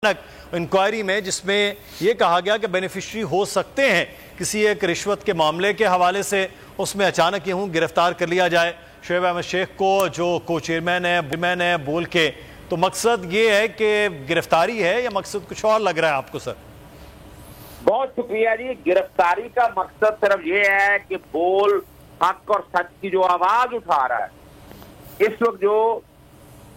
Inquiry में, जिसमें यह कहा गया कि बेनिफिशरी हो सकते हैं किसी एक रिश्वत के मामले के हवाले से, उसमें अचानक यूं गिरफ्तार कर लिया जाए शोएब अहमद शेख को, जो को चेयरमैन है बोल के। तो मकसद ये है कि गिरफ्तारी है या मकसद कुछ और लग रहा है आपको सर? बहुत शुक्रिया जी। गिरफ्तारी का मकसद सिर्फ ये है कि बोल हक और सच की जो आवाज उठा रहा है, इस वक्त जो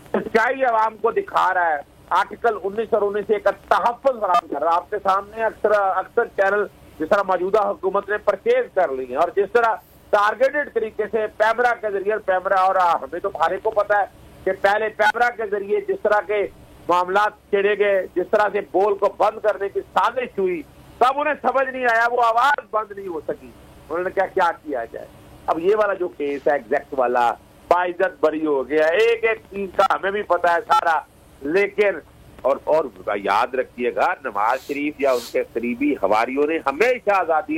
सच्चाई आवाम को दिखा रहा है, आर्टिकल 19 और 19 एक तहफ़्फ़ुज़ फराहम कर रहा है। आपके सामने अक्सर चैनल जिस तरह मौजूदा हुकूमत ने परचेज कर ली है और जिस तरह टारगेटेड तरीके से पैमरा के जरिए, पैमरा और हमें तो हर एक को पता है कि पहले पैमरा के जरिए जिस तरह के मामला छेड़े गए, जिस तरह से बोल को बंद करने की साजिश हुई, तब उन्हें समझ नहीं आया, वो आवाज बंद नहीं हो सकी। उन्होंने क्या किया जाए। अब ये वाला जो केस है एग्जैक्ट वाला, बाइज्जत बरी हो गया, एक एक चीज का हमें भी पता है सारा, लेकिन और याद रखिएगा, नवाज शरीफ या उनके करीबी हवारियों ने हमेशा आजादी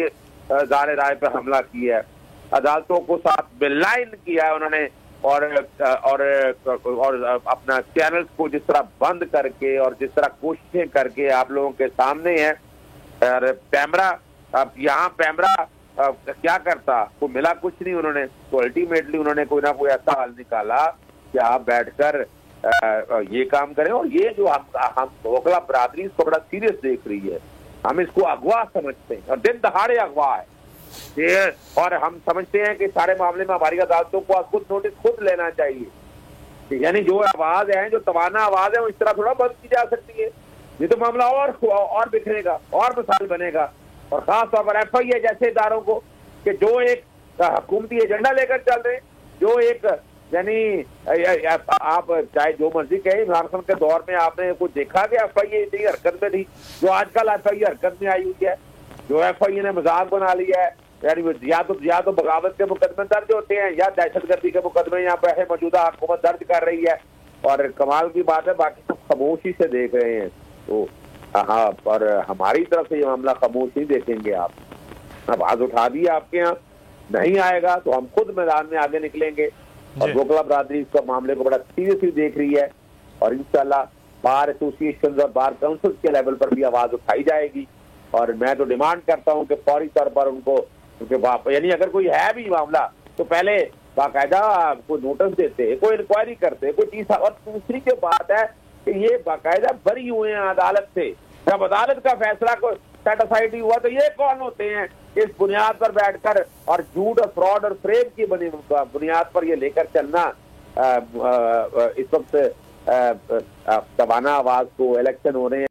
ज़ाहिर राय पर हमला किया है, अदालतों को साथ बेलाइन किया है उन्होंने, और अपना चैनल्स को जिस तरह बंद करके और जिस तरह कोशिशें करके आप लोगों के सामने है। और पैमरा, अब यहाँ पैमरा क्या करता, वो मिला कुछ नहीं उन्होंने, तो अल्टीमेटली उन्होंने कोई ना कोई ऐसा हल निकाला कि आप बैठकर ये काम करें। और ये जो हम ओखला बरादरी इसको बड़ा सीरियस देख रही है, हम इसको अगवा समझते हैं और दिन दहाड़े अगवा है ये, और हम समझते हैं कि सारे मामले में हमारी अदालतों को खुद नोटिस खुद लेना चाहिए। यानी जो आवाज है, जो तवाना आवाज है, वो इस तरह थोड़ा बंद की जा सकती है। ये तो मामला और बिखरेगा और मिसाल बनेगा, और खास तौर पर FIA जैसे इदारों को कि जो एक हुकूमती एजेंडा लेकर चल रहे हैं, जो एक यानी आप चाहे जो मर्जी कहें, इमरान खान के दौर में आपने कुछ देखा कि FIA इतनी हरकत में थी जो आजकल FIA हरकत में आई हुई है, जो FIA ने मजाक बना लिया है। यानी या तो बगावत के मुकदमे दर्ज होते हैं या दहशतगर्दी के मुकदमे यहाँ पे मौजूदा हुकूमत दर्ज कर रही है, और कमाल की बात है बाकी सब खामोशी से देख रहे हैं। तो हाँ, पर हमारी तरफ से ये मामला खामोशी देखेंगे। आप आवाज उठा दी, आपके यहाँ नहीं आएगा तो हम खुद मैदान में आगे निकलेंगे। और ओखला बरादरी इस मामले को बड़ा सीरियसली देख रही है, और इंशाल्लाह बार एसोसिएशन और बार काउंसिल के लेवल पर भी आवाज उठाई जाएगी। और मैं तो डिमांड करता हूं कि फौरी तौर पर उनको यानी अगर कोई है भी मामला तो पहले बाकायदा कोई नोटिस देते, कोई इंक्वायरी करते, कोई चीज। और दूसरी जो बात है कि ये बाकायदा बरी हुए हैं अदालत से, जब अदालत का फैसला को सेटिस्फाइड हुआ तो ये कौन होते हैं इस बुनियाद पर बैठकर और झूठ और फ्रॉड और फ्रेब की बुनियाद पर ये लेकर चलना। इस वक्त तवाना आवाज को इलेक्शन हो रहे हैं।